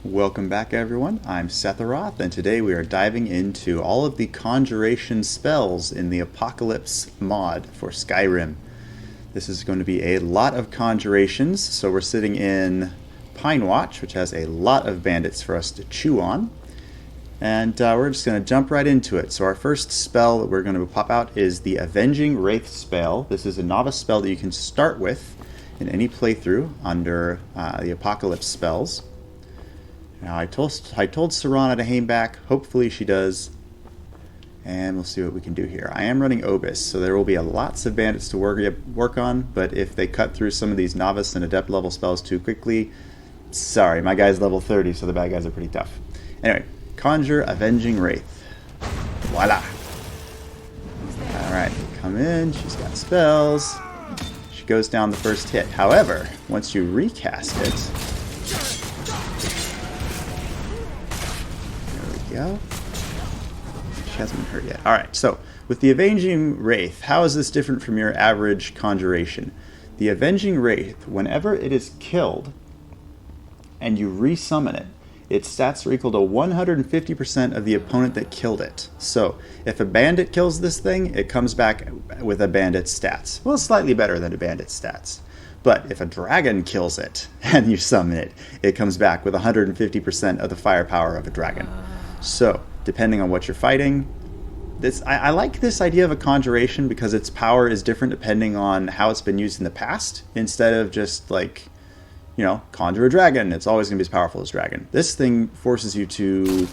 Welcome back, everyone. I'm Setharoth, and today we are diving into all of the conjuration spells in the Apocalypse mod for Skyrim. This is going to be a lot of conjurations, so we're sitting in Pine Watch, which has a lot of bandits for us to chew on. And we're just going to jump right into it. So our first spell that we're going to pop out is the Avenging Wraith spell. This is a novice spell that you can start with in any playthrough under the Apocalypse spells. Now I told Serana to hang back. Hopefully she does. And we'll see what we can do here. I am running Obis, so there will be lots of bandits to work on, but if they cut through some of these novice and adept level spells too quickly, sorry, my guy's level 30, so the bad guys are pretty tough. Anyway, Conjure Avenging Wraith. Voila! Alright, come in, she's got spells. She goes down the first hit. However, once you recast it, go. She hasn't been hurt yet. Alright, so with the Avenging Wraith, how is this different from your average conjuration? The Avenging Wraith, whenever it is killed and you resummon it, its stats are equal to 150% of the opponent that killed it. So if a bandit kills this thing, it comes back with a bandit's stats. Well, slightly better than a bandit's stats. But if a dragon kills it and you summon it, it comes back with 150% of the firepower of a dragon. So, depending on what you're fighting, I like this idea of a conjuration because its power is different depending on how it's been used in the past. Instead of just like, you know, conjure a dragon, it's always going to be as powerful as dragon. This thing forces you to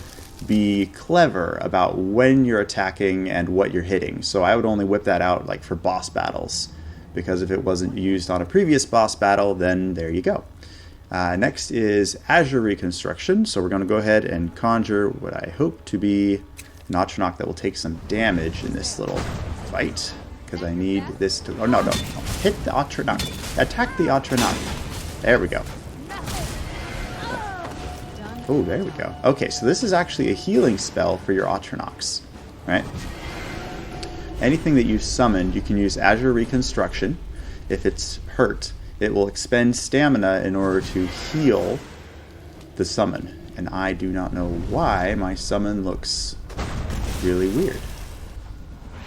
be clever about when you're attacking and what you're hitting. So I would only whip that out like for boss battles, because if it wasn't used on a previous boss battle, then there you go. Next is Azure Reconstruction, so we're going to go ahead and conjure what I hope to be an Atronach that will take some damage in this little fight, because I need this to... Oh, no, hit the Atronach. Attack the Atronach. There we go. Oh, there we go. Okay, so this is actually a healing spell for your Atronachs, right? Anything that you summoned, you can use Azure Reconstruction. If it's hurt, it will expend stamina in order to heal the summon. And I do not know why my summon looks really weird.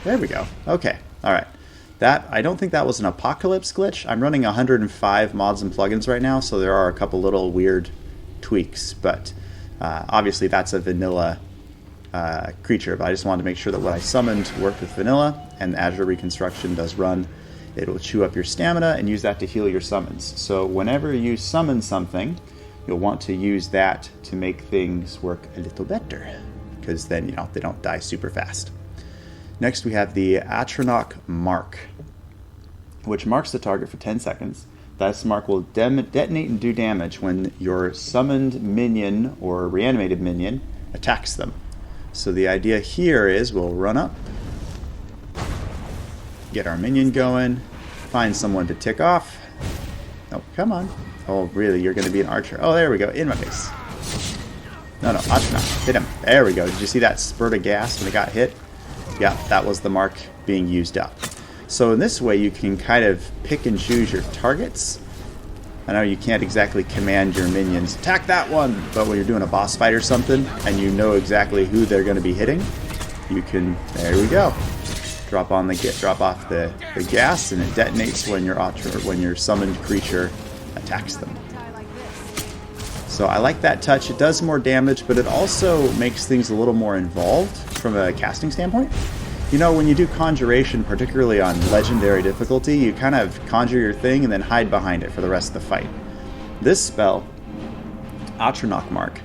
There we go. Okay. Alright. I don't think that was an Apocalypse glitch. I'm running 105 mods and plugins right now, so there are a couple little weird tweaks. But obviously that's a vanilla creature. But I just wanted to make sure that what I summoned worked with vanilla, and Azure Reconstruction does run. It'll chew up your stamina and use that to heal your summons. So whenever you summon something, you'll want to use that to make things work a little better, because then, you know, they don't die super fast. Next we have the Atronach Mark, which marks the target for 10 seconds. This mark will detonate and do damage when your summoned minion or reanimated minion attacks them. So the idea here is we'll run up, get our minion going, find someone to tick off. Oh, come on. Oh, really? You're going to be an archer. Oh, there we go. In my face. No, Atronach. Hit him. There we go. Did you see that spurt of gas when it got hit? Yeah, that was the mark being used up. So in this way, you can kind of pick and choose your targets. I know you can't exactly command your minions, attack that one, but when you're doing a boss fight or something, and you know exactly who they're going to be hitting, you can, there we go. Drop off the gas, and it detonates when your summoned creature attacks them. So I like that touch. It does more damage, but it also makes things a little more involved from a casting standpoint. You know, when you do conjuration, particularly on legendary difficulty, you kind of conjure your thing and then hide behind it for the rest of the fight. This spell, Atronach Mark,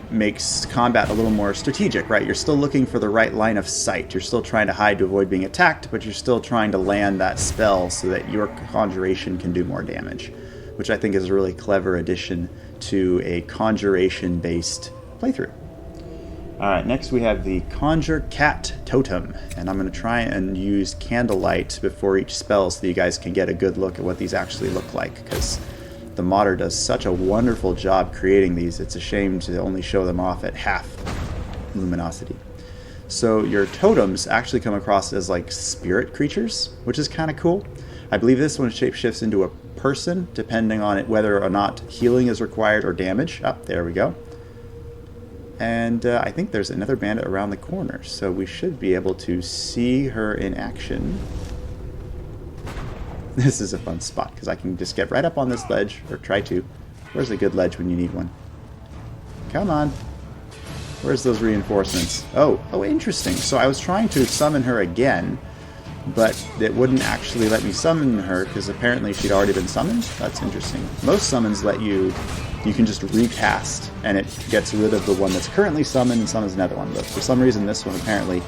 makes combat a little more strategic, right? You're still looking for the right line of sight. You're still trying to hide to avoid being attacked, but you're still trying to land that spell so that your conjuration can do more damage, which I think is a really clever addition to a conjuration-based playthrough. Alright, next we have the Conjure Cat Totem, and I'm going to try and use candlelight before each spell so that you guys can get a good look at what these actually look like, because the modder does such a wonderful job creating these. It's a shame to only show them off at half luminosity. So your totems actually come across as like spirit creatures, which is kind of cool. I believe this one shapeshifts into a person, depending on it whether or not healing is required or damage. Oh, there we go. And I think there's another bandit around the corner, so we should be able to see her in action. This is a fun spot, because I can just get right up on this ledge, or try to. Where's a good ledge when you need one? Come on. Where's those reinforcements? Oh, interesting. So I was trying to summon her again, but it wouldn't actually let me summon her, because apparently she'd already been summoned? That's interesting. Most summons let you can just recast, and it gets rid of the one that's currently summoned and summons another one. But for some reason, this one apparently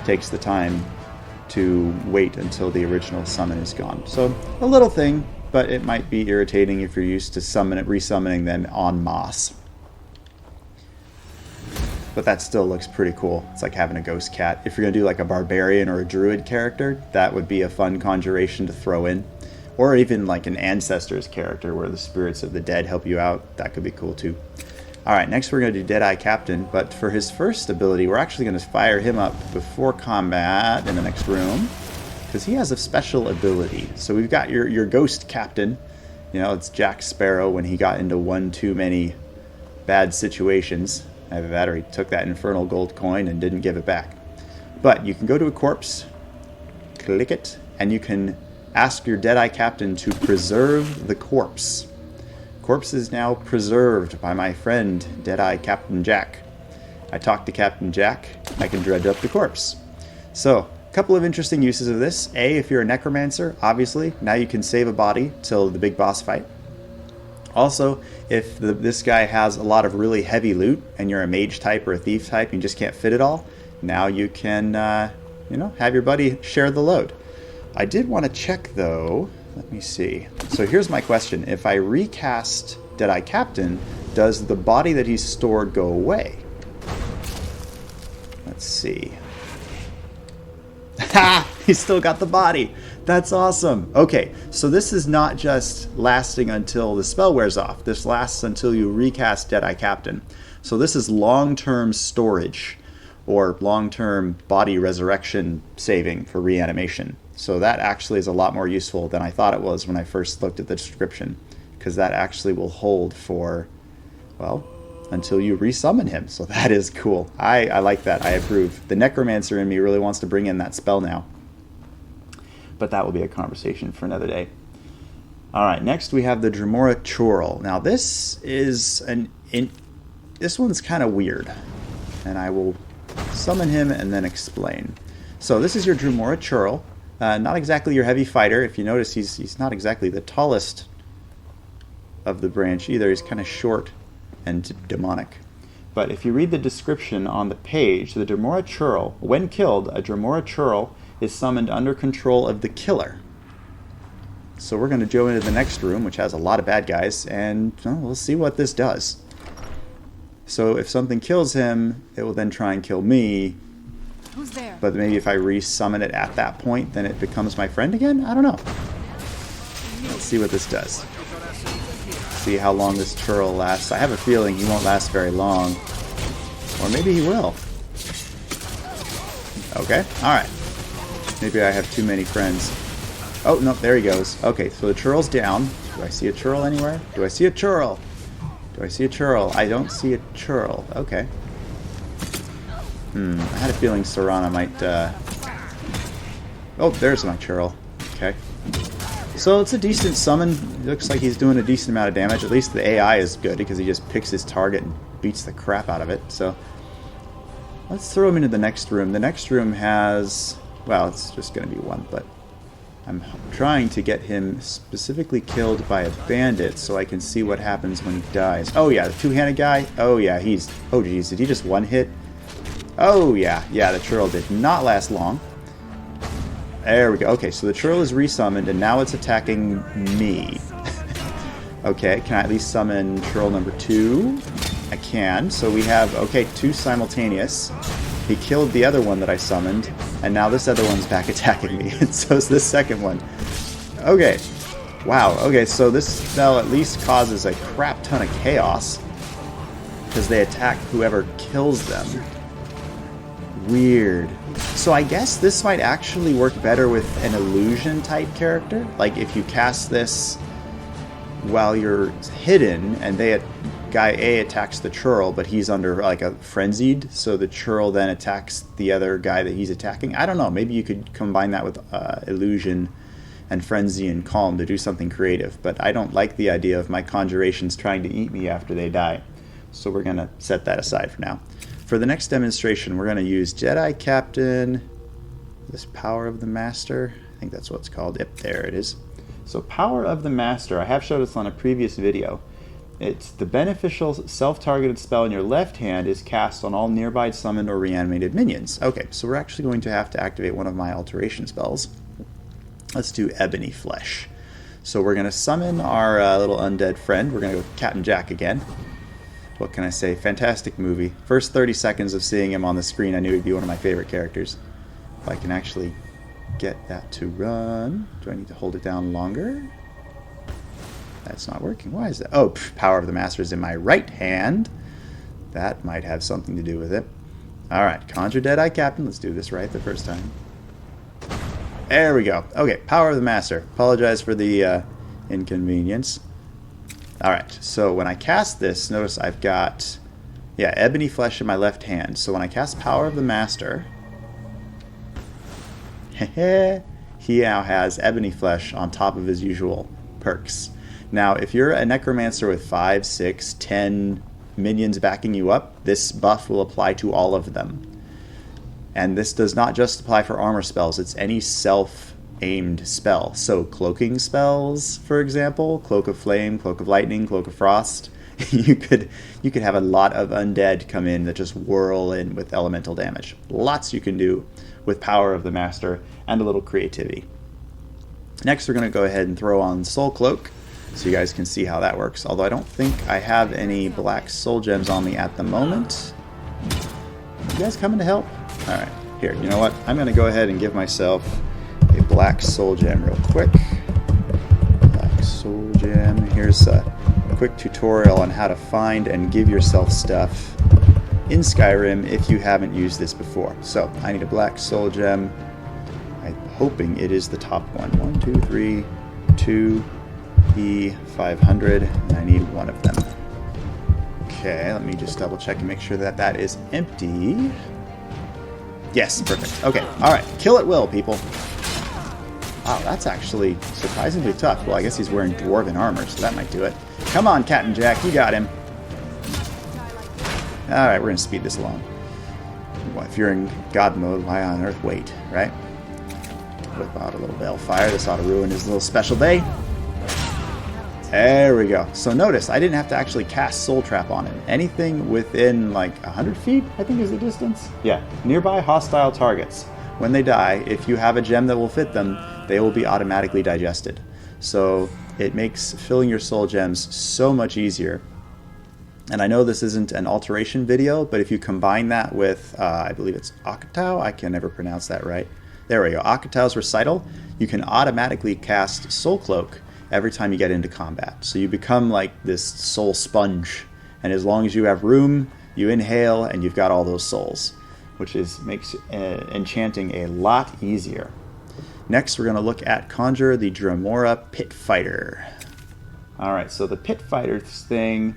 takes the time to wait until the original summon is gone. So, a little thing, but it might be irritating if you're used to resummoning them en masse. But that still looks pretty cool. It's like having a ghost cat. If you're going to do like a barbarian or a druid character, that would be a fun conjuration to throw in. Or even like an ancestors character where the spirits of the dead help you out. That could be cool too. Alright, next we're going to do Deadeye Captain, but for his first ability, we're actually going to fire him up before combat in the next room, because he has a special ability. So we've got your Ghost Captain. You know, it's Jack Sparrow when he got into one too many bad situations. Either that or he took that infernal gold coin and didn't give it back. But you can go to a corpse, click it, and you can ask your Deadeye Captain to preserve the corpse. Corpse is now preserved by my friend, Deadeye Captain Jack. I talked to Captain Jack, I can dredge up the corpse. So, a couple of interesting uses of this. A, if you're a necromancer, obviously, now you can save a body till the big boss fight. Also, if this guy has a lot of really heavy loot, and you're a mage type or a thief type, and you just can't fit it all, now you can, have your buddy share the load. I did want to check, though. Let me see. So here's my question. If I recast Deadeye Captain, does the body that he's stored go away? Let's see. Ha! He's still got the body. That's awesome. Okay, so this is not just lasting until the spell wears off. This lasts until you recast Deadeye Captain. So this is long-term storage, or long-term body resurrection saving for reanimation. So that actually is a lot more useful than I thought it was when I first looked at the description, because that actually will hold for, well, until you resummon him. So that is cool. I like that. I approve. The necromancer in me really wants to bring in that spell now. But that will be a conversation for another day. Alright, next we have the Dremora Churl. Now this is this one's kind of weird. And I will summon him and then explain. So this is your Dremora Churl. Not exactly your heavy fighter. If you notice, he's not exactly the tallest of the branch either. He's kind of short and demonic. But if you read the description on the page, the Dremora Churl, when killed, a Dremora Churl is summoned under control of the killer. So we're going to go into the next room, which has a lot of bad guys, and we'll see what this does. So if something kills him, it will then try and kill me. Who's there? But maybe if I resummon it at that point, then it becomes my friend again? I don't know. Let's see what this does. See how long this Churl lasts. I have a feeling he won't last very long. Or maybe he will. Okay, alright. Maybe I have too many friends. Oh, no, there he goes. Okay, so the Churl's down. Do I see a Churl anywhere? Do I see a Churl? Do I see a Churl? I don't see a Churl. Okay. I had a feeling Serana might, Oh, there's my Churl. Okay. So it's a decent summon. Looks like he's doing a decent amount of damage. At least the AI is good, because he just picks his target and beats the crap out of it. So let's throw him into the next room. The next room has... Well, it's just going to be one, but I'm trying to get him specifically killed by a bandit so I can see what happens when he dies. Oh yeah, the two-handed guy. Oh yeah, he's... Oh geez, did he just one hit? Oh yeah, the Churl did not last long. There we go. Okay, so the Churl is resummoned, and now it's attacking me. Okay, can I at least summon Churl number 2? I can. So we have, okay, 2 simultaneous. He killed the other one that I summoned, and now this other one's back attacking me, and so is this second one. Okay. Wow, okay, so this spell at least causes a crap ton of chaos, because they attack whoever kills them. Weird. So I guess this might actually work better with an illusion type character. Like if you cast this while you're hidden, and guy A attacks the Churl, but he's under like a frenzied, so the Churl then attacks the other guy that he's attacking. I don't know, maybe you could combine that with illusion and frenzy and calm to do something creative, but I don't like the idea of my conjurations trying to eat me after they die, so we're going to set that aside for now. For the next demonstration, we're going to use Jedi Captain, this Power of the Master. I think that's what it's called. Yep, there it is. So Power of the Master, I have showed this on a previous video. It's the beneficial self-targeted spell in your left hand is cast on all nearby summoned or reanimated minions. Okay, so we're actually going to have to activate one of my alteration spells. Let's do Ebony Flesh. So we're going to summon our little undead friend. We're going to go with Captain Jack again. What can I say? Fantastic movie. First 30 seconds of seeing him on the screen, I knew he'd be one of my favorite characters. If I can actually get that to run. Do I need to hold it down longer? That's not working. Why is that? Oh, Power of the Master is in my right hand. That might have something to do with it. Alright, Conjure Deadeye Captain. Let's do this right the first time. There we go. Okay, Power of the Master. Apologize for the inconvenience. Alright, so when I cast this, notice I've got, Ebony Flesh in my left hand. So when I cast Power of the Master, he now has Ebony Flesh on top of his usual perks. Now, if you're a Necromancer with 5, 6, 10 minions backing you up, this buff will apply to all of them. And this does not just apply for armor spells, it's any self-aimed spell. So cloaking spells, for example, Cloak of Flame, Cloak of Lightning, Cloak of Frost, you could have a lot of undead come in that just whirl in with elemental damage. Lots you can do with Power of the Master and a little creativity. Next, we're going to go ahead and throw on Soul Cloak, so you guys can see how that works. Although I don't think I have any black soul gems on me at the moment. You guys coming to help? Alright, here, you know what? I'm going to go ahead and give myself a black soul gem real quick. Black soul gem. Here's a quick tutorial on how to find and give yourself stuff in Skyrim if you haven't used this before. So, I need a black soul gem. I'm hoping it is the top one. 1, 2, 3, 2, E500, and I need one of them. Okay, let me just double check and make sure that that is empty. Yes, perfect. Okay, alright. Kill at will, people. Wow, that's actually surprisingly tough. Well, I guess he's wearing dwarven armor, so that might do it. Come on, Captain Jack, you got him. Alright, we're going to speed this along. Well, if you're in God mode, why on earth wait, right? Whip out a little Balefire. This ought to ruin his little special day. There we go. So notice, I didn't have to actually cast Soul Trap on him. Anything within like 100 feet, I think is the distance? Yeah. Nearby hostile targets. When they die, if you have a gem that will fit them, they will be automatically digested. So it makes filling your soul gems so much easier. And I know this isn't an alteration video, but if you combine that with, I believe it's Akatau, I can never pronounce that right. There we go. Akatau's Recital, you can automatically cast Soul Cloak every time you get into combat. So you become like this soul sponge, and as long as you have room, you inhale and you've got all those souls, which makes enchanting a lot easier. Next, we're going to look at Conjure the Dremora Pit Fighter. Alright, so the Pit Fighter thing,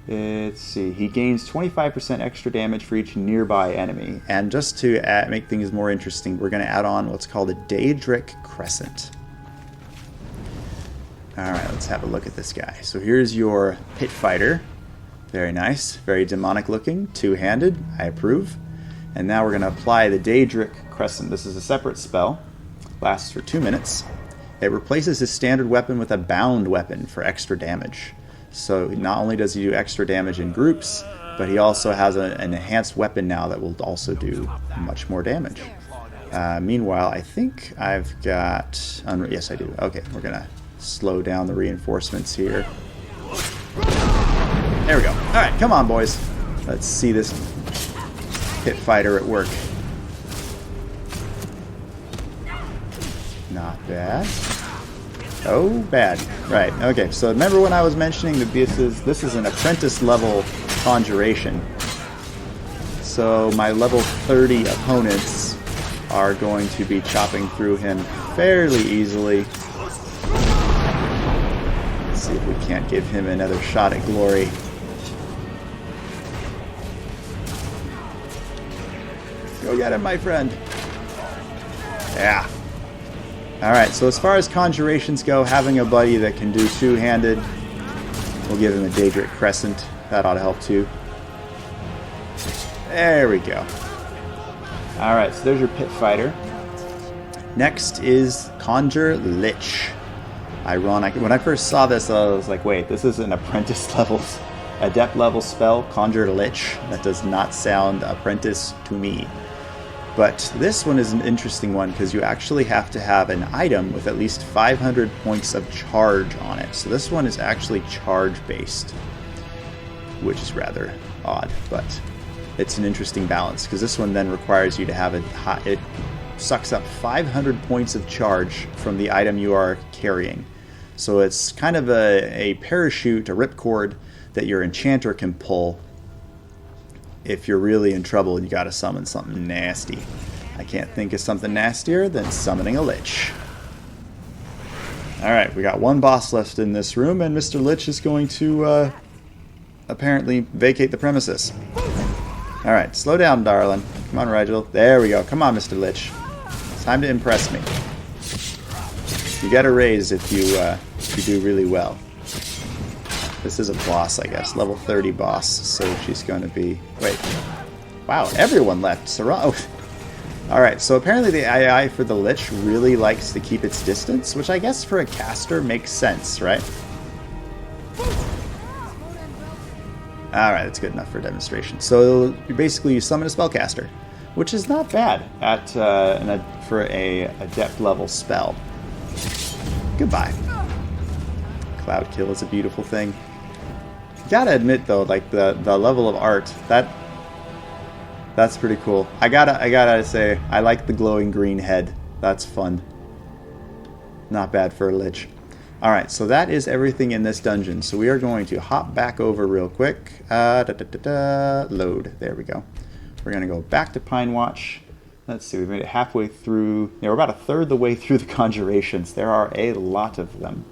let's see, he gains 25% extra damage for each nearby enemy. And just to make things more interesting, we're going to add on what's called a Daedric Crescent. Alright, let's have a look at this guy. So here's your Pit Fighter. Very nice, very demonic looking, two-handed, I approve. And now we're going to apply the Daedric Crescent. This is a separate spell, lasts for 2 minutes. It replaces his standard weapon with a bound weapon for extra damage. So not only does he do extra damage in groups, but he also has an enhanced weapon now that will also do much more damage. Meanwhile, I think I've got... yes, I do. Okay, we're going to slow down the reinforcements here. There we go. Alright, come on, boys. Let's see this Pit Fighter at work. Not bad. Oh, bad. Right, okay. So remember when I was mentioning that this is an apprentice level conjuration. So my level 30 opponents are going to be chopping through him fairly easily. See if we can't give him another shot at glory. Go get him, my friend. Yeah. Alright, so as far as conjurations go, having a buddy that can do two-handed, we'll give him a Daedric Crescent. That ought to help too. There we go. Alright, so there's your Pit Fighter. Next is Conjure Lich. Ironic. When I first saw this, I was like, wait, this is an apprentice level, adept level spell, Conjure Lich. That does not sound apprentice to me. But this one is an interesting one because you actually have to have an item with at least 500 points of charge on it. So this one is actually charge based, which is rather odd, but it's an interesting balance because this one then requires you to have it sucks up 500 points of charge from the item you are carrying. So it's kind of a parachute, a ripcord that your enchanter can pull if you're really in trouble and you gotta summon something nasty. I can't think of something nastier than summoning a Lich. Alright, we got one boss left in this room, and Mr. Lich is going to apparently vacate the premises. Alright, slow down, darling. Come on, Rigel. There we go. Come on, Mr. Lich. It's time to impress me. You get a raise if you do really well. This is a boss, I guess. Level 30 boss, so she's going to be... Wait. Wow, everyone left. Alright, so apparently the AI for the Lich really likes to keep its distance, which I guess for a caster makes sense, right? Alright, that's good enough for a demonstration. So basically you summon a spellcaster, which is not bad for a adept level spell. Goodbye. Cloud kill is a beautiful thing. Gotta admit though, like the level of art, that's pretty cool. I gotta say, I like the glowing green head. That's fun. Not bad for a Lich. Alright, so that is everything in this dungeon. So we are going to hop back over real quick. Load. There we go. We're gonna go back to Pine Watch. Let's see, we made it halfway through. Yeah, we're about a third the way through the conjurations. There are a lot of them.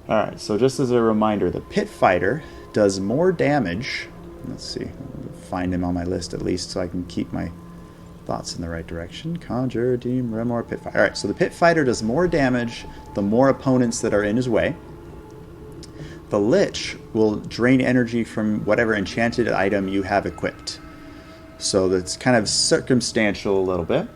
Alright, so just as a reminder, the Pit Fighter does more damage. Let's see, find him on my list at least so I can keep my thoughts in the right direction. Conjure, Dremora, Pit Fighter. Alright, so the Pit Fighter does more damage the more opponents that are in his way. The Lich will drain energy from whatever enchanted item you have equipped. So that's kind of circumstantial a little bit.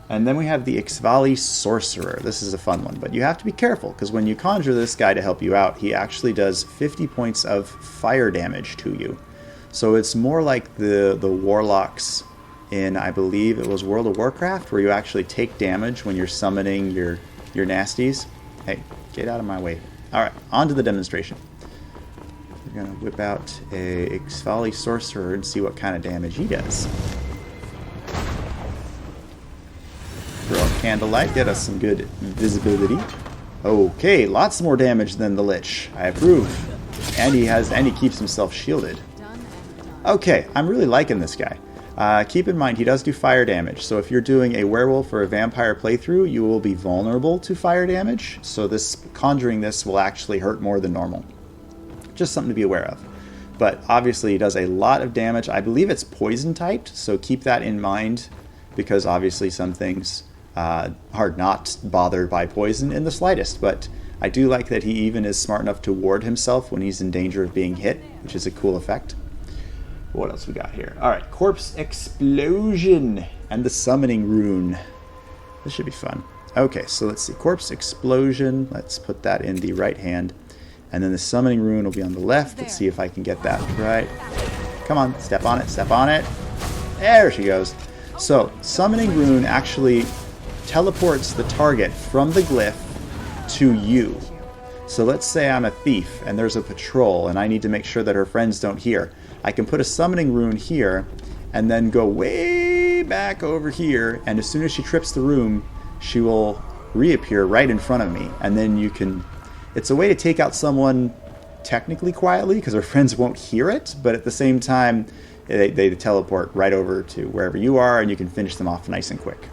And then we have the Xivilai Sorcerer. This is a fun one, but you have to be careful, because when you conjure this guy to help you out, he actually does 50 points of fire damage to you. So it's more like the warlocks in, I believe it was World of Warcraft, where you actually take damage when you're summoning your nasties. Hey, get out of my way. Alright, on to the demonstration. We're going to whip out a Xivilai Sorcerer and see what kind of damage he does. Throw up Candlelight, get us some good visibility. Okay, lots more damage than the Lich. I approve. And he keeps himself shielded. Okay, I'm really liking this guy. Keep in mind, he does do fire damage, so if you're doing a werewolf or a vampire playthrough, you will be vulnerable to fire damage, so conjuring this will actually hurt more than normal. Just something to be aware of. But obviously he does a lot of damage. I believe it's poison typed, so keep that in mind, because obviously some things are not bothered by poison in the slightest, but I do like that he even is smart enough to ward himself when he's in danger of being hit, which is a cool effect. What else we got here? Alright, Corpse Explosion and the Summoning Rune. This should be fun. Okay, so let's see. Corpse Explosion. Let's put that in the right hand. And then the Summoning Rune will be on the left. Let's see if I can get that right. Come on, step on it, step on it. There she goes. So, Summoning Rune actually teleports the target from the glyph to you. So let's say I'm a thief and there's a patrol and I need to make sure that her friends don't hear. I can put a Summoning Rune here and then go way back over here, and as soon as she trips the room, she will reappear right in front of me, and then you can... It's a way to take out someone technically quietly because her friends won't hear it, but at the same time they teleport right over to wherever you are and you can finish them off nice and quick.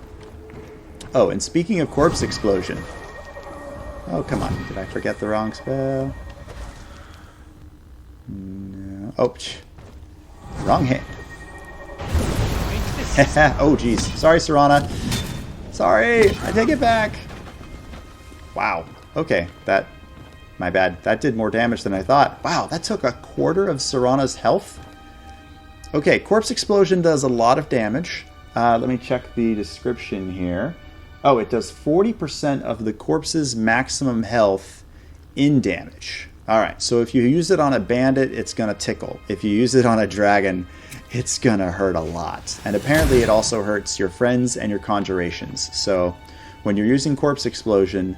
Oh, and speaking of Corpse Explosion, Oh, come on. Did I forget the wrong spell? No. Oh, wrong hand. Oh, jeez. Sorry, Serana. Sorry. I take it back. Wow. Okay. My bad. That did more damage than I thought. Wow, that took a quarter of Serana's health. Okay, Corpse Explosion does a lot of damage. Let me check the description here. Oh, it does 40% of the corpse's maximum health in damage. Alright, so if you use it on a bandit, it's going to tickle. If you use it on a dragon, it's going to hurt a lot. And apparently it also hurts your friends and your conjurations. So when you're using Corpse Explosion,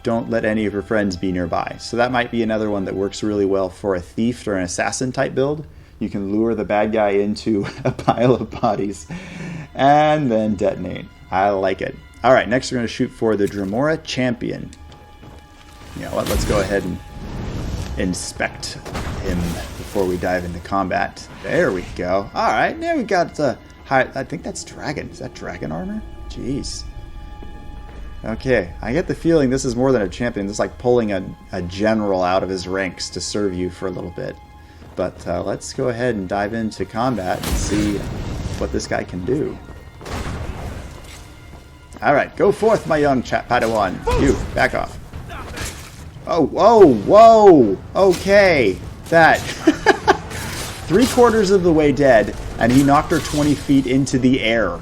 don't let any of your friends be nearby. So that might be another one that works really well for a thief or an assassin type build. You can lure the bad guy into a pile of bodies and then detonate. I like it. Alright, next we're going to shoot for the Dremora Champion. You know what, let's go ahead and inspect him before we dive into combat. There we go. Alright, now we got the I think that's dragon. Is that dragon armor? Jeez. Okay, I get the feeling this is more than a champion. This is like pulling a general out of his ranks to serve you for a little bit. But let's go ahead and dive into combat and see what this guy can do. Alright, go forth, my young Padawan. You, back off. Oh, whoa, whoa! Okay, that... 3/4 of the way dead, and he knocked her 20 feet into the air.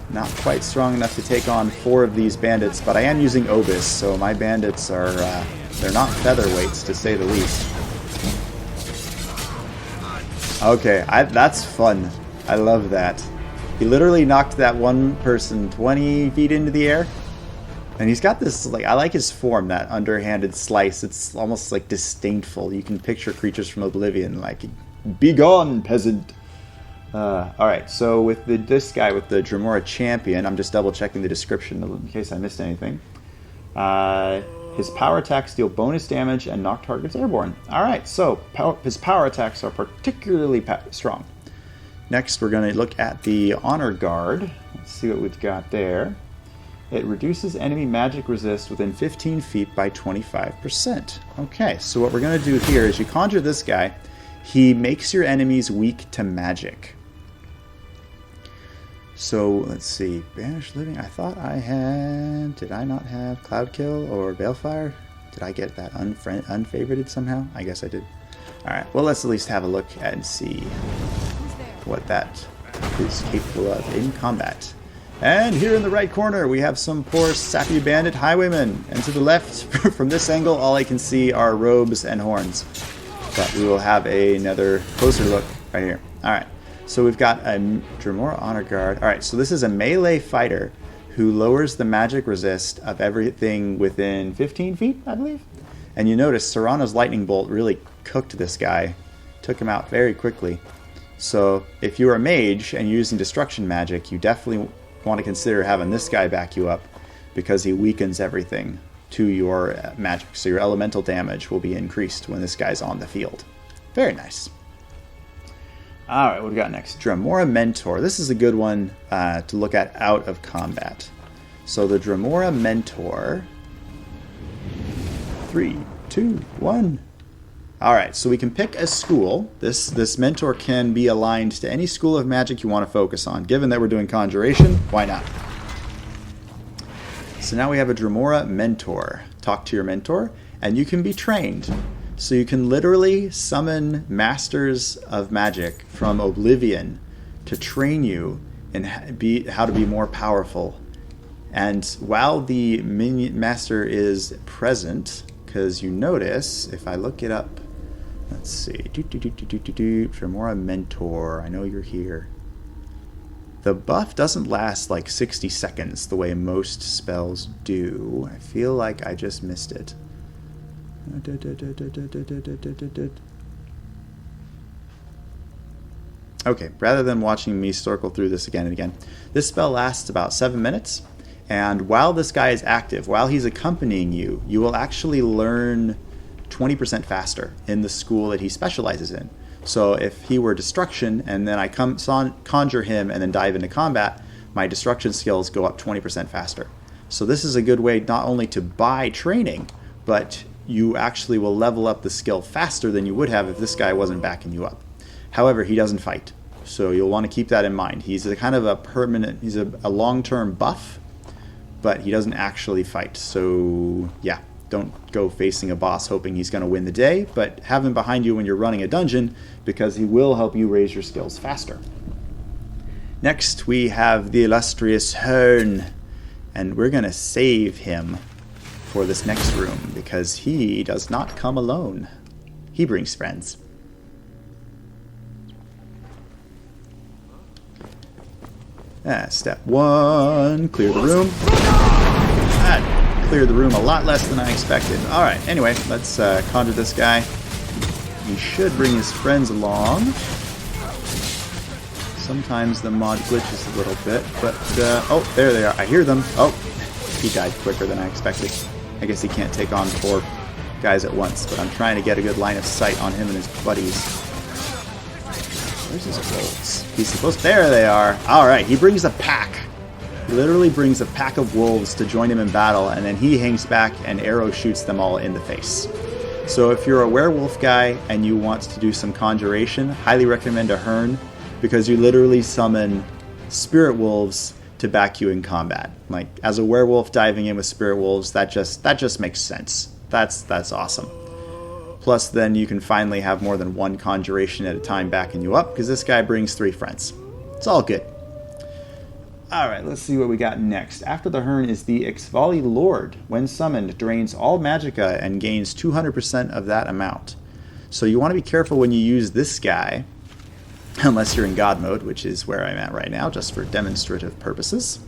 Not quite strong enough to take on 4 of these bandits, but I am using Obis, so my bandits are, they're not featherweights, to say the least. Okay, that's fun. I love that. He literally knocked that one person 20 feet into the air. And he's got this, like, I like his form, that underhanded slice. It's almost, like, disdainful. You can picture creatures from Oblivion, like, be gone, peasant. Alright, so with this guy, with the Dremora Champion, I'm just double-checking the description in case I missed anything. His power attacks deal bonus damage and knock targets airborne. Alright, so his power attacks are particularly strong. Next, we're going to look at the Honor Guard. Let's see what we've got there. It reduces enemy magic resist within 15 feet by 25%. Okay, so what we're going to do here is you conjure this guy. He makes your enemies weak to magic. So, let's see. Banish Living. I thought I had... Did I not have Cloud Kill or Balefire? Did I get that unfavorited somehow? I guess I did. Alright, well, let's at least have a look and see what that is capable of in combat. And here in the right corner, we have some poor sappy bandit highwaymen. And to the left, from this angle, all I can see are robes and horns. But we will have another closer look right here. Alright, so we've got a Dremora Honor Guard. Alright, so this is a melee fighter who lowers the magic resist of everything within 15 feet, I believe. And you notice Serana's Lightning Bolt really cooked this guy. Took him out very quickly. So if you're a mage and you're using destruction magic, you definitely want to consider having this guy back you up because he weakens everything to your magic. So your elemental damage will be increased when this guy's on the field. Very nice. Alright, what do we got next? Dremora Mentor. This is a good one to look at out of combat. So the Dremora Mentor. 3, 2, 1. Alright, so we can pick a school. This mentor can be aligned to any school of magic you want to focus on. Given that we're doing Conjuration, why not? So now we have a Dremora Mentor. Talk to your mentor, and you can be trained. So you can literally summon masters of magic from Oblivion to train you in how to be more powerful. And while the master is present, because you notice, if I look it up, let's see. Dremora Mentor. I know you're here. The buff doesn't last like 60 seconds the way most spells do. I feel like I just missed it. Okay, rather than watching me circle through this again and again, this spell lasts about 7 minutes. And while this guy is active, while he's accompanying you, you will actually learn 20% faster in the school that he specializes in. So if he were Destruction, and then I conjure him and then dive into combat, my Destruction skills go up 20% faster. So this is a good way not only to buy training, but you actually will level up the skill faster than you would have if this guy wasn't backing you up. However, he doesn't fight, so you'll want to keep that in mind. He's a kind of a permanent, he's a long-term buff, but he doesn't actually fight. So yeah, don't go facing a boss hoping he's going to win the day, but have him behind you when you're running a dungeon, because he will help you raise your skills faster. Next, we have the illustrious Herne, and we're going to save him for this next room, because he does not come alone. He brings friends. Step 1, clear the room. That cleared the room a lot less than I expected. Alright, anyway, let's conjure this guy. He should bring his friends along. Sometimes the mod glitches a little bit, but, oh, there they are. I hear them. Oh, he died quicker than I expected. I guess he can't take on 4 guys at once, but I'm trying to get a good line of sight on him and his buddies. Where's his wolves? He's supposed to... There they are! Alright, he brings a pack. He literally brings a pack of wolves to join him in battle, and then he hangs back and arrow shoots them all in the face. So if you're a werewolf guy and you want to do some conjuration, highly recommend a Herne, because you literally summon spirit wolves to back you in combat. Like, as a werewolf diving in with spirit wolves, that just makes sense. That's awesome. Plus, then you can finally have more than one conjuration at a time backing you up, because this guy brings 3 friends. It's all good. Alright, let's see what we got next. After the Herne is the Xivilai Lord. When summoned, drains all magicka and gains 200% of that amount. So you want to be careful when you use this guy, unless you're in God mode, which is where I'm at right now, just for demonstrative purposes.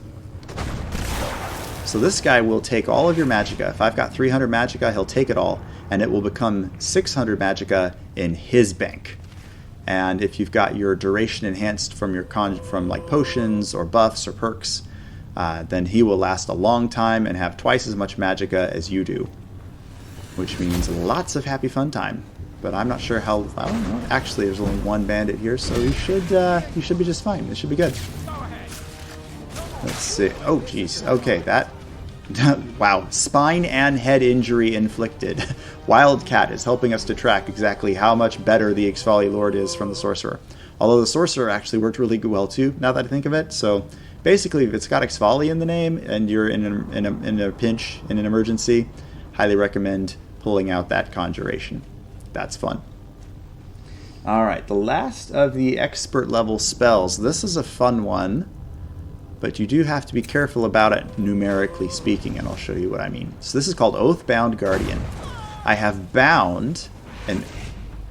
So this guy will take all of your magicka. If I've got 300 magicka, he'll take it all, and it will become 600 magicka in his bank. And if you've got your duration enhanced from your from like potions or buffs or perks, then he will last a long time and have twice as much magicka as you do, which means lots of happy fun time. But I'm not sure how. I don't know. Actually, there's only 1 bandit here, so he should be just fine. It should be good. Let's see. Oh, jeez. Okay, that. Wow. Spine and head injury inflicted. Wildcat is helping us to track exactly how much better the Xivilai Lord is from the Sorcerer. Although the Sorcerer actually worked really well too, now that I think of it. So basically, if it's got Xivilai in the name and you're in a pinch, in an emergency, highly recommend pulling out that conjuration. That's fun. Alright, the last of the expert level spells. This is a fun one, but you do have to be careful about it numerically speaking, and I'll show you what I mean. So this is called Oathbound Guardian. I have bound an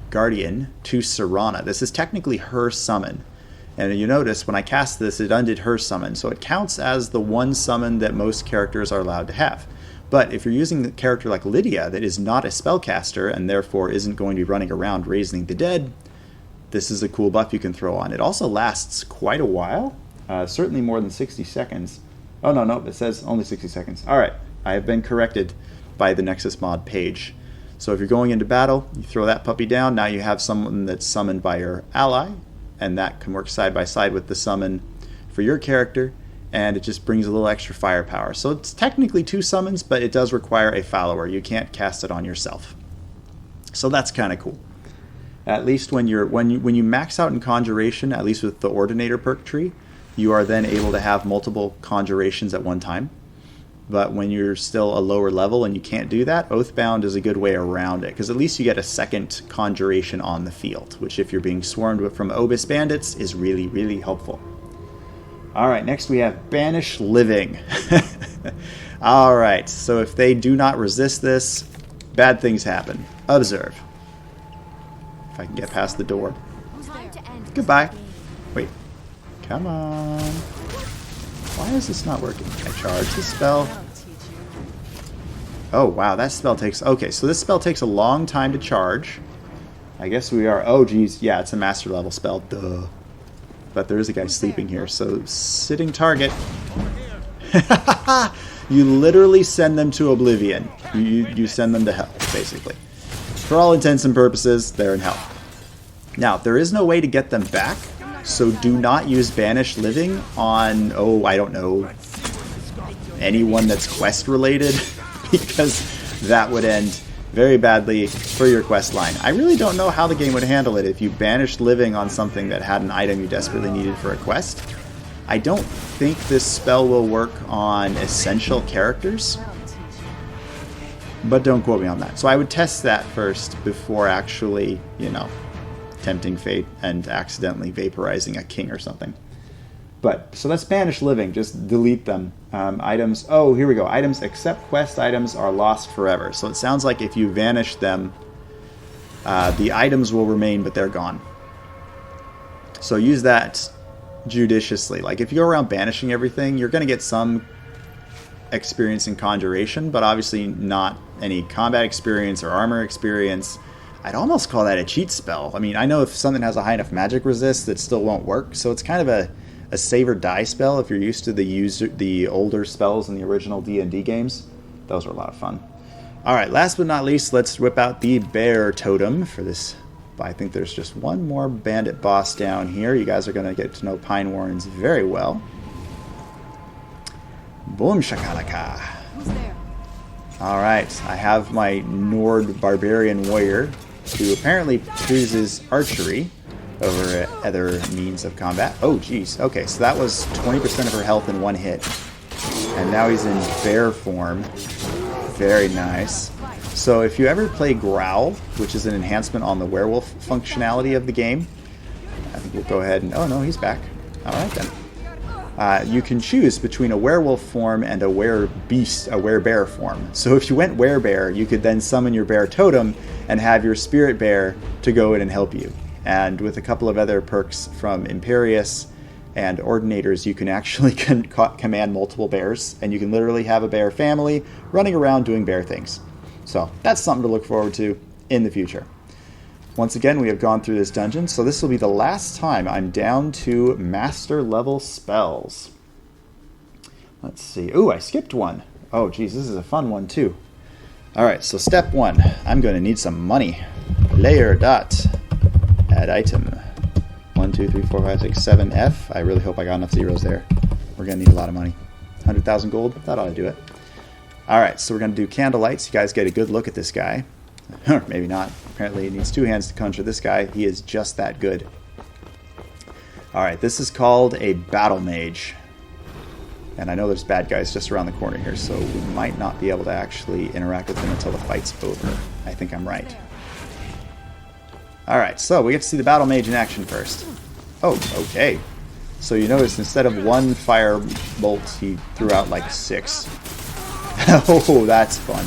Guardian to Serana. This is technically her summon. And you notice when I cast this, it undid her summon. So it counts as the one summon that most characters are allowed to have. But if you're using a character like Lydia that is not a spellcaster and therefore isn't going to be running around raising the dead, this is a cool buff you can throw on. It also lasts quite a while, certainly more than 60 seconds. Oh, no, it says only 60 seconds. All right, I have been corrected by the Nexus mod page. So if you're going into battle, you throw that puppy down, now you have someone that's summoned by your ally, and that can work side by side with the summon for your character, and it just brings a little extra firepower. So it's technically 2 summons, but it does require a follower. You can't cast it on yourself. So that's kind of cool. At least when you max out in Conjuration, at least with the Ordinator perk tree, you are then able to have multiple conjurations at one time. But when you're still a lower level and you can't do that, Oathbound is a good way around it, because at least you get a second conjuration on the field, which if you're being swarmed from Obis bandits is really, really helpful. Alright, next we have Banish Living. Alright, so if they do not resist this, bad things happen. Observe. If I can get past the door. Goodbye. Wait. Come on. Why is this not working? I charge the spell. Oh, wow, that spell takes... Okay, so this spell takes a long time to charge. I guess we are... Oh, geez. Yeah, it's a master level spell. Duh. But there is a guy sleeping here, so sitting target. You literally send them to oblivion. You send them to hell, basically. For all intents and purposes, they're in hell. Now, there is no way to get them back, so do not use Banish Living on, oh, I don't know, anyone that's quest related, because that would end very badly for your quest line. I really don't know how the game would handle it if you banished living on something that had an item you desperately needed for a quest. I don't think this spell will work on essential characters, but don't quote me on that. So I would test that first before actually, you know, tempting fate and accidentally vaporizing a king or something. But, so that's Banish Living. Just delete them. Items, oh, here we go. Items except quest items are lost forever. So it sounds like if you vanish them, the items will remain, but they're gone. So use that judiciously. Like, if you go around banishing everything, you're going to get some experience in Conjuration, but obviously not any combat experience or armor experience. I'd almost call that a cheat spell. I mean, I know if something has a high enough magic resist, it still won't work. So it's kind of a save or die spell if you're used to the older spells in the original D&D games. Those are a lot of fun. All right, last but not least, let's whip out the bear totem for this. I think there's just one more bandit boss down here. You guys are going to get to know Pine Warrens very well. Boom shakalaka. Who's there? All right, I have my Nord barbarian warrior who apparently chooses archery over other means of combat. Oh, geez. Okay, so that was 20% of her health in one hit. And now he's in bear form. Very nice. So if you ever play Growl, which is an enhancement on the werewolf functionality of the game, I think we'll go ahead and... Oh, no, he's back. All right, then. You can choose between a werewolf form and a werebear form. So if you went werebear, you could then summon your bear totem and have your spirit bear to go in and help you. And with a couple of other perks from Imperius and Ordinators, you can actually command multiple bears, and you can literally have a bear family running around doing bear things. So that's something to look forward to in the future. Once again, we have gone through this dungeon, so this will be the last time I'm down to master level spells. Let's see. Ooh, I skipped one. Oh, geez, this is a fun one too. All right, so step one, I'm going to need some money. Layer dot. Add item. 1, 2, 3, 4, 5, 6, 7, F. I really hope I got enough zeros there. We're going to need a lot of money. 100,000 gold. That ought to do it. Alright, so we're going to do candlelights. You guys get a good look at this guy. Or maybe not. Apparently it needs 2 hands to conjure this guy. He is just that good. Alright, this is called a Battlemage. And I know there's bad guys just around the corner here, so we might not be able to actually interact with them until the fight's over. I think I'm right. Alright, so we get to see the Battlemage in action first. Oh, okay. So you notice instead of 1 fire bolt, he threw out like 6. Oh, that's fun.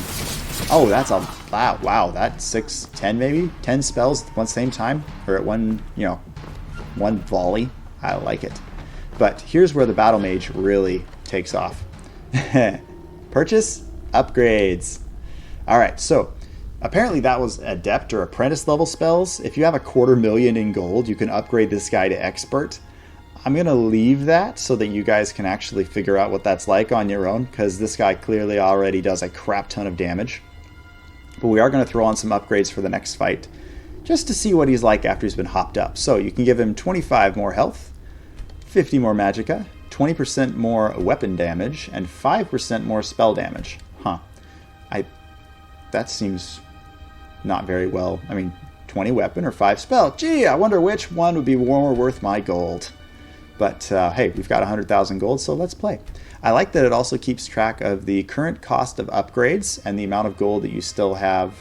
Oh, that's a... Wow, that's 6, 10 maybe? 10 spells at one same time? Or at one, one volley? I like it. But here's where the Battlemage really takes off. Purchase upgrades. Alright, so... Apparently that was Adept or Apprentice level spells. If you have 250,000 in gold, you can upgrade this guy to Expert. I'm going to leave that so that you guys can actually figure out what that's like on your own, because this guy clearly already does a crap ton of damage. But we are going to throw on some upgrades for the next fight, just to see what he's like after he's been hopped up. So you can give him 25 more health, 50 more magicka, 20% more weapon damage, and 5% more spell damage. Huh. That seems... not very well. I mean, 20 weapon or 5 spell. Gee, I wonder which one would be more worth my gold. But, hey, we've got 100,000 gold, so let's play. I like that it also keeps track of the current cost of upgrades and the amount of gold that you still have.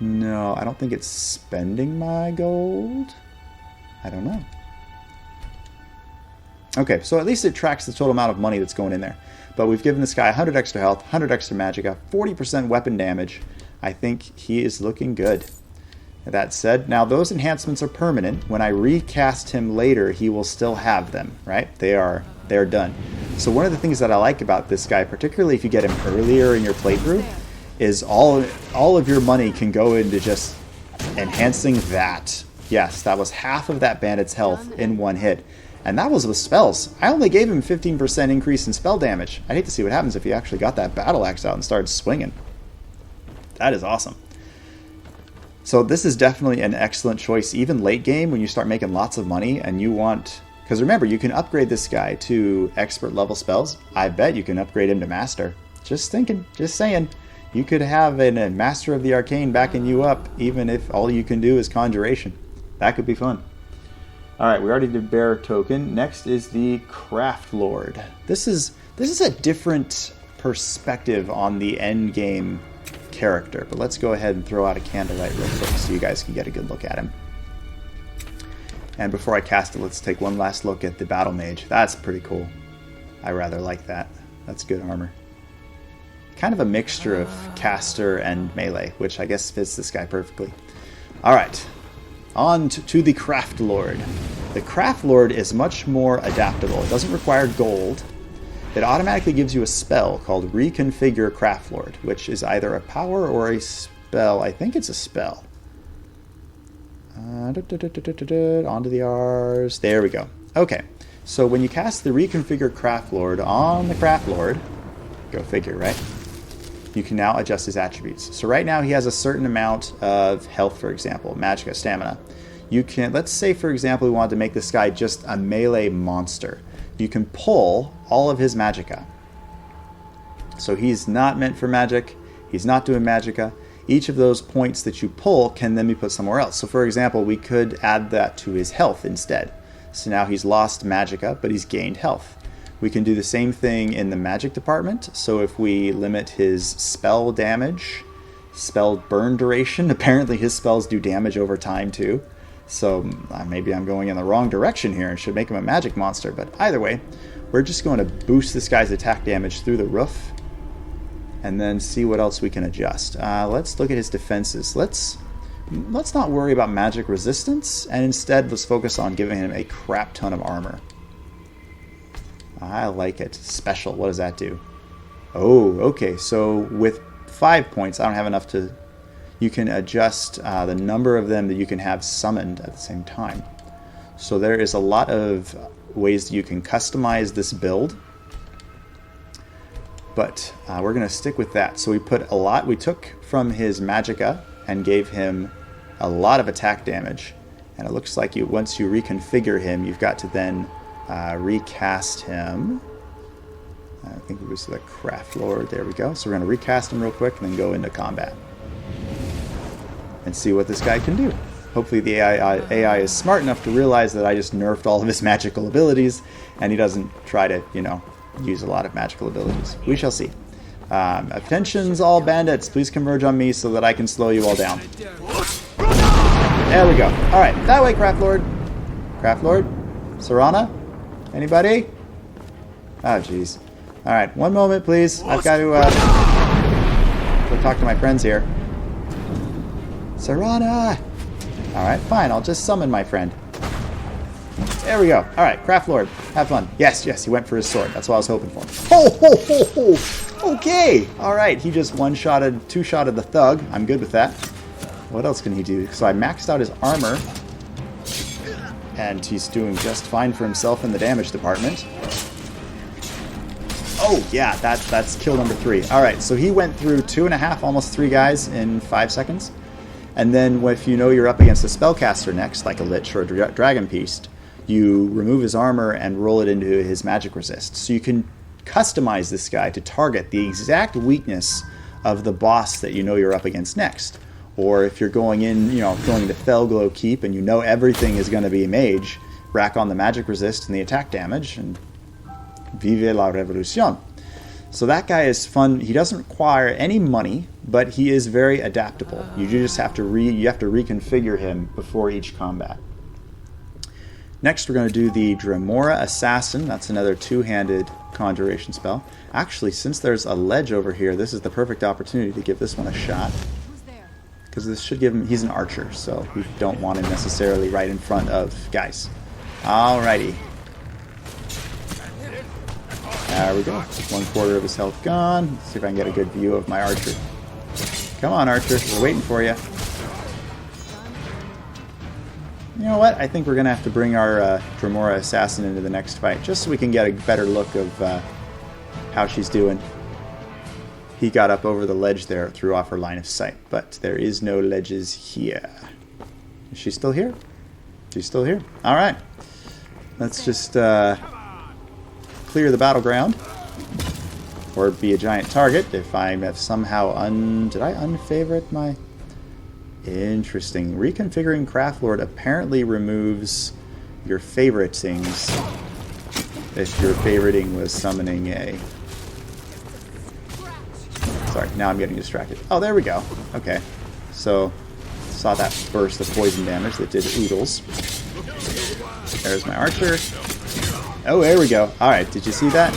No, I don't think it's spending my gold. I don't know. Okay, so at least it tracks the total amount of money that's going in there. But we've given this guy 100 extra health, 100 extra magicka, 40% weapon damage. I think he is looking good. That said, now those enhancements are permanent. When I recast him later, he will still have them, right? They're done. So one of the things that I like about this guy, particularly if you get him earlier in your playthrough, is all of your money can go into just enhancing that. Yes, that was half of that bandit's health in one hit. And that was with spells. I only gave him 15% increase in spell damage. I'd hate to see what happens if he actually got that battle axe out and started swinging. That is awesome. So this is definitely an excellent choice, even late game when you start making lots of money and you want Because remember, you can upgrade this guy to expert level spells. I bet you can upgrade him to master. Just thinking, just saying. You could have a master of the arcane backing you up, even if all you can do is conjuration. That could be fun. Alright, we already did bear token. Next is the Craftlord. This is a different perspective on the end game character. But let's go ahead and throw out a candlelight real quick so you guys can get a good look at him. And before I cast it, let's take one last look at the Battlemage. That's pretty cool. I rather like that. That's good armor. Kind of a mixture of caster and melee, which I guess fits this guy perfectly. Alright, on to the Craftlord. The Craftlord is much more adaptable. It doesn't require gold. It automatically gives you a spell called Reconfigure Craftlord, which is either a power or a spell. I think it's a spell. Onto the R's. There we go. Okay, so when you cast the Reconfigure Craftlord on the Craftlord, go figure, right? You can now adjust his attributes. So right now he has a certain amount of health, for example, magicka, stamina. You can, let's say for example, we wanted to make this guy just a melee monster. You can pull all of his magicka. So he's not meant for magic. He's not doing magicka. Each of those points that you pull can then be put somewhere else. So for example, we could add that to his health instead. So now he's lost magicka, but he's gained health. We can do the same thing in the magic department. So if we limit his spell damage, spell burn duration, apparently his spells do damage over time too. So maybe I'm going in the wrong direction here and should make him a magic monster. But either way, we're just going to boost this guy's attack damage through the roof. And then see what else we can adjust. Let's look at his defenses. Let's not worry about magic resistance, and instead let's focus on giving him a crap ton of armor. I like it. Special, what does that do? Oh, okay, so with 5 points, I don't have enough to... You can adjust the number of them that you can have summoned at the same time. So there is a lot of ways that you can customize this build. But we're going to stick with that. So we put a lot, we took from his magicka and gave him a lot of attack damage. And it looks like once you reconfigure him, you've got to then recast him. I think it was the Craftlord. There we go. So we're going to recast him real quick and then go into combat. And see what this guy can do. Hopefully the AI is smart enough to realize that I just nerfed all of his magical abilities and he doesn't try to, use a lot of magical abilities. We shall see. Attentions, all bandits. Please converge on me so that I can slow you all down. There we go. Alright, that way, Craftlord. Craftlord? Serana? Anybody? Oh, jeez. Alright, one moment, please. I've got to go talk to my friends here. Serana! Alright, fine. I'll just summon my friend. There we go. Alright, Craftlord. Have fun. Yes, he went for his sword. That's what I was hoping for. Ho, ho, ho, ho! Okay! Alright, he just one-shotted, two-shotted the thug. I'm good with that. What else can he do? So I maxed out his armor. And he's doing just fine for himself in the damage department. Oh, yeah, that's kill number 3. Alright, so he went through 2.5, almost 3 guys in 5 seconds. And then if you know you're up against a spellcaster next, like a Lich or a Dragon Beast, you remove his armor and roll it into his magic resist. So you can customize this guy to target the exact weakness of the boss that you know you're up against next. Or if you're going in, going to Felglow Keep and you know everything is going to be mage, rack on the magic resist and the attack damage, and vive la revolution. So that guy is fun. He doesn't require any money, but he is very adaptable. You just have to reconfigure him before each combat. Next, we're going to do the Dremora Assassin. That's another two-handed conjuration spell. Actually, since there's a ledge over here, this is the perfect opportunity to give this one a shot. Because this should give him... He's an archer, so we don't want him necessarily right in front of guys. Alrighty. There we go. 1/4 of his health gone. Let's see if I can get a good view of my archer. Come on, archer. We're waiting for you. You know what? I think we're going to have to bring our Dremora Assassin into the next fight, just so we can get a better look of how she's doing. He got up over the ledge there, threw off her line of sight, but there is no ledges here. Is she still here? She's still here. All right. Let's just clear the battleground. Or be a giant target if I have somehow did I unfavorite my... Interesting. Reconfiguring Craftlord apparently removes your favoritings if your favoriting was summoning a... Sorry, now I'm getting distracted. Oh, there we go. Okay. So, saw that burst of poison damage that did oodles. There's my archer. Oh, there we go. Alright, did you see that?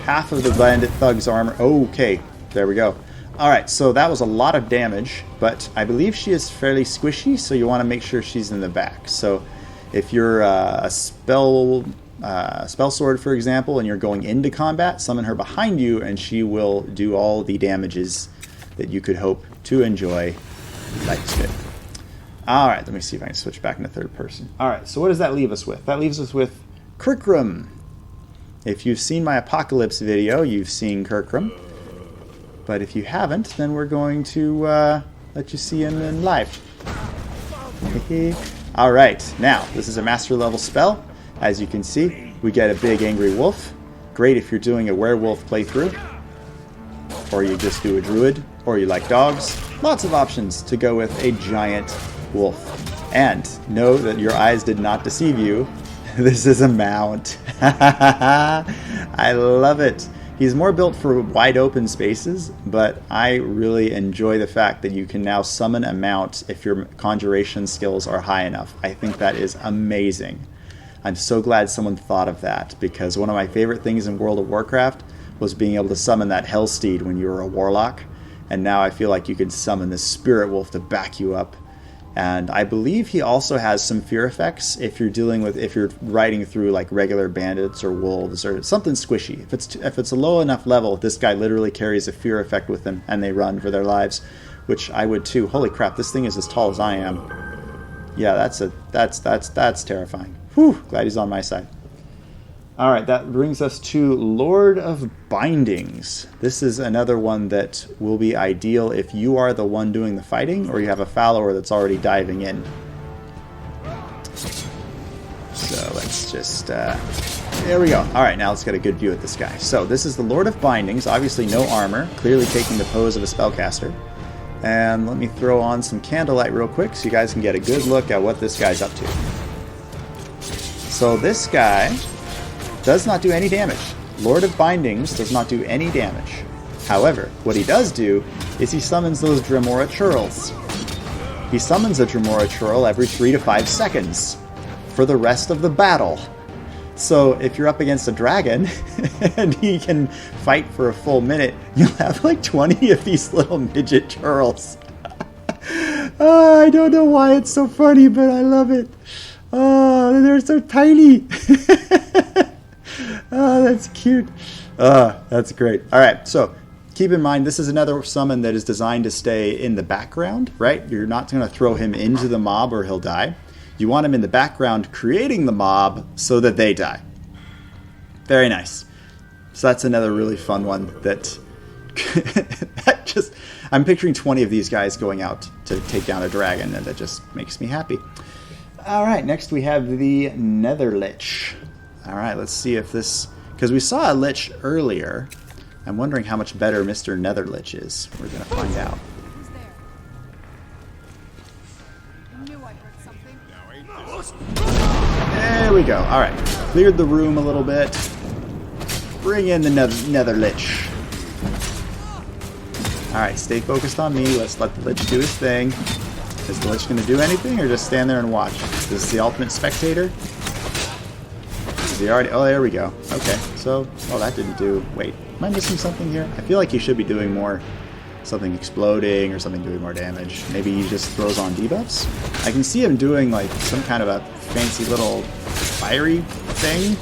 Half of the bandit thug's armor. Okay, there we go. Alright, so that was a lot of damage, but I believe she is fairly squishy, so you want to make sure she's in the back. So if you're a spell sword, for example, and you're going into combat, summon her behind you, and she will do all the damages that you could hope to enjoy. That's good. Alright, let me see if I can switch back into third person. Alright, so what does that leave us with? That leaves us with Kyrkrim. If you've seen my Apocalypse video, you've seen Kyrkrim. But if you haven't, then we're going to let you see him in live. Alright, now, this is a master level spell. As you can see, we get a big angry wolf. Great if you're doing a werewolf playthrough. Or you just do a druid. Or you like dogs. Lots of options to go with a giant wolf. And know that your eyes did not deceive you. This is a mount. I love it. He's more built for wide open spaces, but I really enjoy the fact that you can now summon a mount if your conjuration skills are high enough. I think that is amazing. I'm so glad someone thought of that, because one of my favorite things in World of Warcraft was being able to summon that Hellsteed when you were a warlock, and now I feel like you can summon this Spirit Wolf to back you up. And I believe he also has some fear effects if you're riding through like regular bandits or wolves or something squishy. If it's a low enough level, this guy literally carries a fear effect with him and they run for their lives, which I would too. Holy crap, this thing is as tall as I am. Yeah, that's terrifying. Whew, glad he's on my side. Alright, that brings us to Lord of Bindings. This is another one that will be ideal if you are the one doing the fighting or you have a follower that's already diving in. So let's just... there we go. Alright, now let's get a good view at this guy. So this is the Lord of Bindings. Obviously no armor, clearly taking the pose of a spellcaster. And let me throw on some candlelight real quick so you guys can get a good look at what this guy's up to. So this guy does not do any damage. Lord of Bindings does not do any damage. However, what he does do is he summons those Dremora Churls. He summons a Dremora Churl every 3 to 5 seconds for the rest of the battle. So if you're up against a dragon and he can fight for a full minute, you'll have like 20 of these little midget Churls. I don't know why it's so funny, but I love it. Oh, they're so tiny. Oh, that's cute. That's great. All right, so keep in mind, this is another summon that is designed to stay in the background, right? You're not going to throw him into the mob or he'll die. You want him in the background creating the mob so that they die. Very nice. So that's another really fun one that... I'm picturing 20 of these guys going out to take down a dragon, and that just makes me happy. All right, next we have the Nether Lich. All right, let's see if this... Because we saw a Lich earlier. I'm wondering how much better Mr. Nether Lich is. We're going to find out. Who's there? I knew I heard something. There we go. All right, cleared the room a little bit. Bring in the Nether Lich. All right, stay focused on me. Let's let the Lich do his thing. Is the Lich going to do anything or just stand there and watch? Is this the ultimate spectator? Is he already... Oh, there we go. Okay, so... Oh, that didn't do... Wait, am I missing something here? I feel like he should be doing more... Something exploding or something doing more damage. Maybe he just throws on debuffs? I can see him doing, like, some kind of a fancy little fiery thing.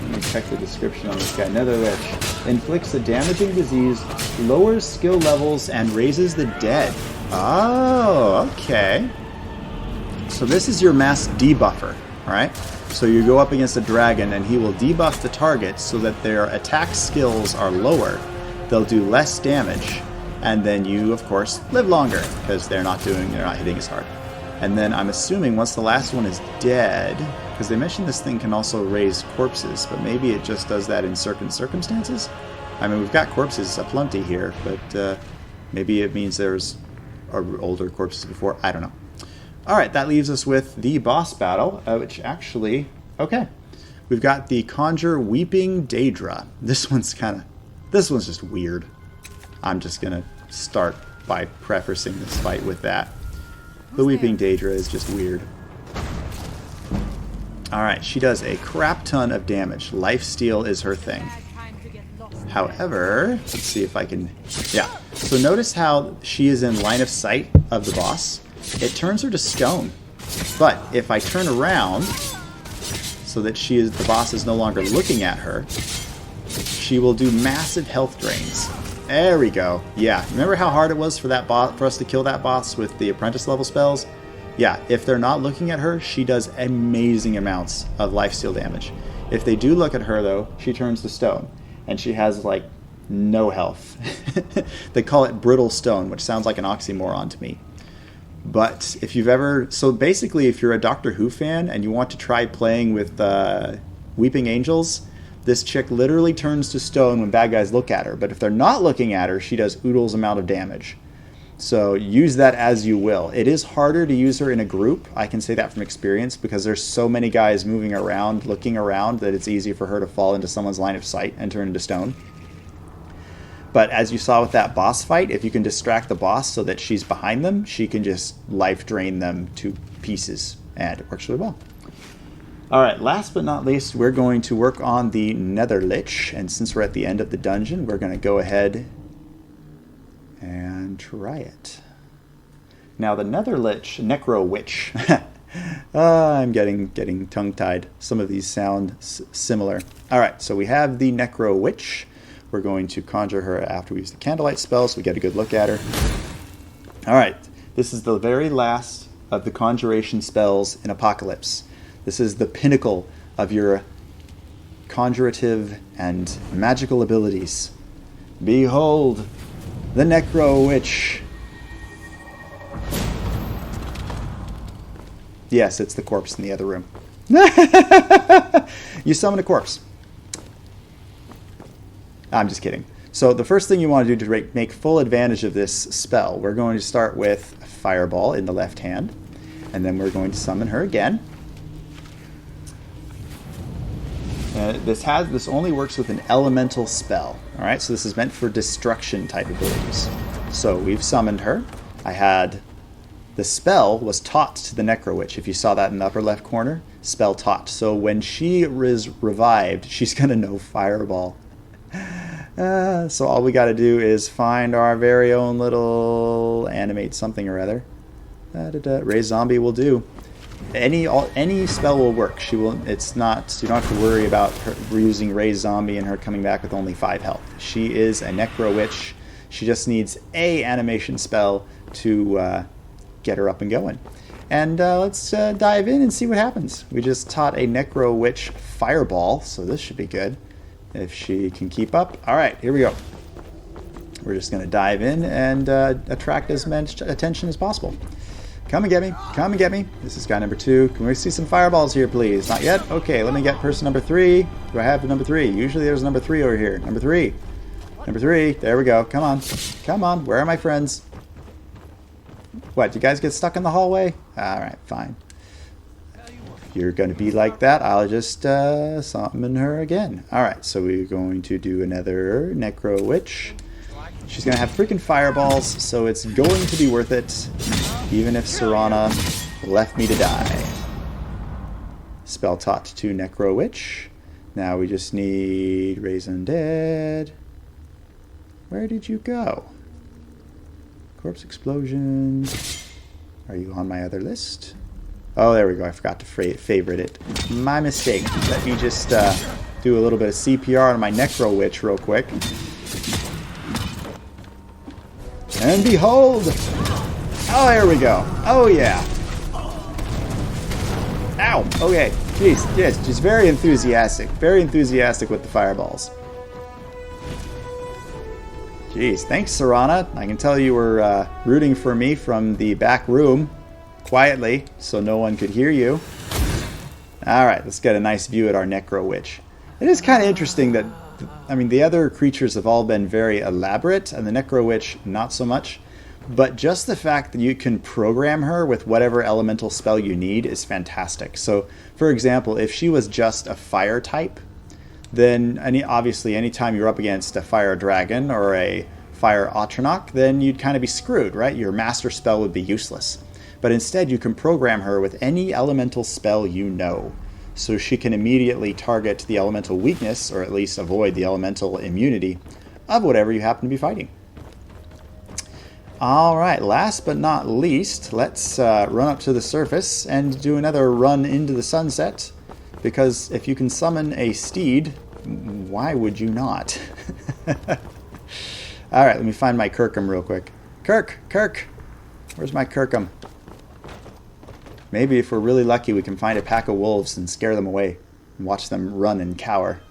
Let me check the description on this guy. Nether Lich. Inflicts a damaging disease, lowers skill levels, and raises the dead. Oh, okay. So this is your mass debuffer, right? So you go up against a dragon and he will debuff the target so that their attack skills are lower. They'll do less damage, and then you, of course, live longer because they're not hitting as hard. And then I'm assuming once the last one is dead, because they mentioned this thing can also raise corpses, but maybe it just does that in certain circumstances? I mean, we've got corpses aplenty here, but maybe it means there's older corpses before. I don't know. Alright, that leaves us with the boss battle, which actually... Okay. We've got the Conjure Weeping Daedra. This one's just weird. I'm just gonna start by prefacing this fight with that. The Weeping Daedra is just weird. Alright, she does a crap ton of damage. Lifesteal is her thing. However, let's see if I can... Yeah. So notice how she is in line of sight of the boss. It turns her to stone. But if I turn around so that the boss is no longer looking at her, she will do massive health drains. There we go. Yeah, remember how hard it was for us to kill that boss with the apprentice level spells? Yeah, if they're not looking at her, she does amazing amounts of lifesteal damage. If they do look at her though, she turns to stone. And she has like no health. They call it brittle stone, which sounds like an oxymoron to me. But if you've ever... So basically, if you're a Doctor Who fan and you want to try playing with Weeping Angels, this chick literally turns to stone when bad guys look at her. But if they're not looking at her, she does oodles amount of damage. So use that as you will. It is harder to use her in a group. I can say that from experience because there's so many guys moving around, looking around, that it's easy for her to fall into someone's line of sight and turn into stone. But as you saw with that boss fight, if you can distract the boss so that she's behind them, she can just life drain them to pieces. And it works really well. Alright, last but not least, we're going to work on the Nether Lich. And since we're at the end of the dungeon, we're going to go ahead and try it. Now the Nether Lich, Necrowitch. I'm getting tongue-tied. Some of these sound similar. Alright, so we have the Necrowitch. We're going to conjure her after we use the Candlelight spell, so we get a good look at her. Alright, this is the very last of the conjuration spells in Apocalypse. This is the pinnacle of your conjurative and magical abilities. Behold, the Necrowitch. Yes, it's the corpse in the other room. You summon a corpse. I'm just kidding. So the first thing you want to do to make full advantage of this spell, we're going to start with Fireball in the left hand, and then we're going to summon her again. This only works with an elemental spell. All right, so this is meant for destruction type abilities. So we've summoned her. The spell was taught to the Necrowitch. If you saw that in the upper left corner, spell taught. So when she is revived, she's going to know Fireball. So all we got to do is find our very own little animate something or other. Raise Zombie will do. Any spell will work. It's not. You don't have to worry about her using Raise Zombie and her coming back with only 5 health. She is a Necrowitch. She just needs a animation spell to get her up and going. And let's dive in and see what happens. We just taught a Necrowitch Fireball, so this should be good. If she can keep up. Alright, here we go. We're just going to dive in and attract as much attention as possible. Come and get me. Come and get me. This is guy number 2. Can we see some fireballs here, please? Not yet? Okay, let me get person number 3. Do I have the number 3? Usually there's number 3 over here. Number 3. Number 3. There we go. Come on. Come on. Where are my friends? What, you guys get stuck in the hallway? Alright, fine. You're going to be like that, I'll just summon her again. Alright, so we're going to do another Necrowitch. She's going to have freaking fireballs, so it's going to be worth it, even if Serana left me to die. Spell taught to Necrowitch. Now we just need Raise Undead. Where did you go? Corpse Explosion. Are you on my other list? Oh, there we go. I forgot to favorite it. My mistake. Let me just do a little bit of CPR on my Necrowitch real quick. And behold! Oh, there we go. Oh, yeah. Ow! Okay. Jeez. Yes, just very enthusiastic. Very enthusiastic with the fireballs. Jeez. Thanks, Serana. I can tell you were rooting for me from the back room. quietly so no one could hear you. Alright, let's get a nice view at our Necrowitch. It is kind of interesting that, I mean, the other creatures have all been very elaborate, and the Necrowitch not so much. But just the fact that you can program her with whatever elemental spell you need is fantastic. So, for example, if she was just a fire type, then obviously anytime you're up against a fire dragon or a fire Atronach, then you'd kind of be screwed, right? Your master spell would be useless. But instead, you can program her with any elemental spell you know. So she can immediately target the elemental weakness, or at least avoid the elemental immunity, of whatever you happen to be fighting. Alright, last but not least, let's run up to the surface and do another run into the sunset. Because if you can summon a steed, why would you not? Alright, let me find my Kyrkrim real quick. Kirk! Where's my Kyrkrim? Maybe if we're really lucky we can find a pack of wolves and scare them away and watch them run and cower.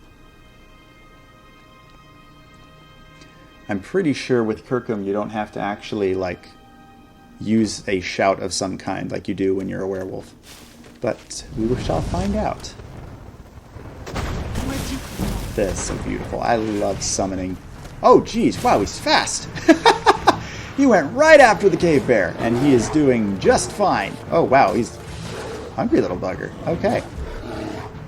I'm pretty sure with Kyrkrim you don't have to actually, like, use a shout of some kind like you do when you're a werewolf. But we shall find out. That's so beautiful. I love summoning. Oh, geez. Wow, he's fast. He went right after the cave bear, and he is doing just fine. Oh, wow. He's a hungry little bugger. Okay.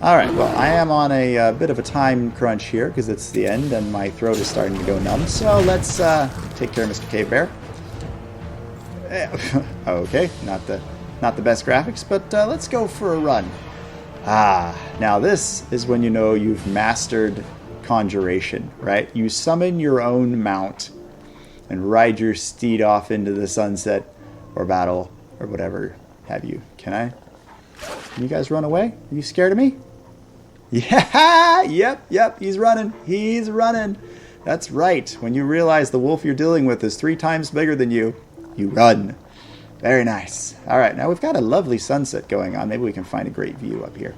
All right. Well, I am on a bit of a time crunch here because it's the end, and my throat is starting to go numb. So let's take care of Mr. Cave Bear. Okay. Not the best graphics, but let's go for a run. Now this is when you know you've mastered Conjuration, right? You summon your own mount and ride your steed off into the sunset or battle or whatever have you. Can you guys run away? Are you scared of me? Yeah! Yep, he's running. He's running. That's right. When you realize the wolf you're dealing with is 3 times bigger than you, you run. Very nice. All right, now we've got a lovely sunset going on. Maybe we can find a great view up here.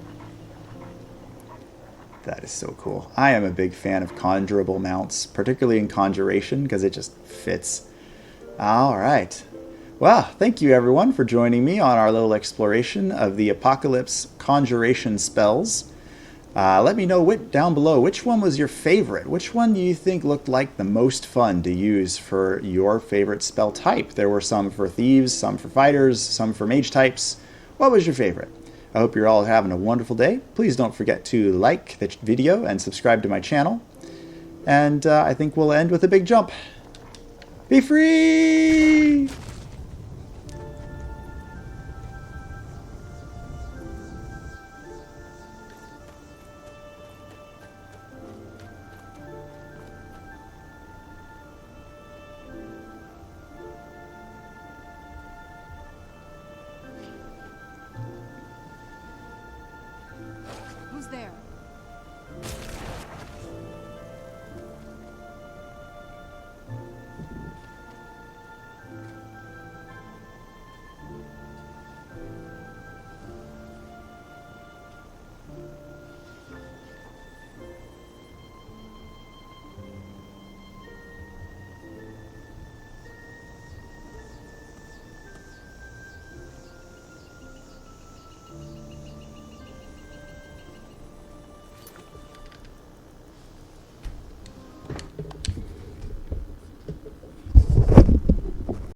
That is so cool. I am a big fan of conjurable mounts, particularly in Conjuration, because it just fits. All right. Well, thank you everyone for joining me on our little exploration of the Apocalypse Conjuration spells. Let me know down below which one was your favorite. Which one do you think looked like the most fun to use for your favorite spell type? There were some for thieves, some for fighters, some for mage types. What was your favorite? I hope you're all having a wonderful day. Please don't forget to like the video and subscribe to my channel. And I think we'll end with a big jump. Be free! Who's there?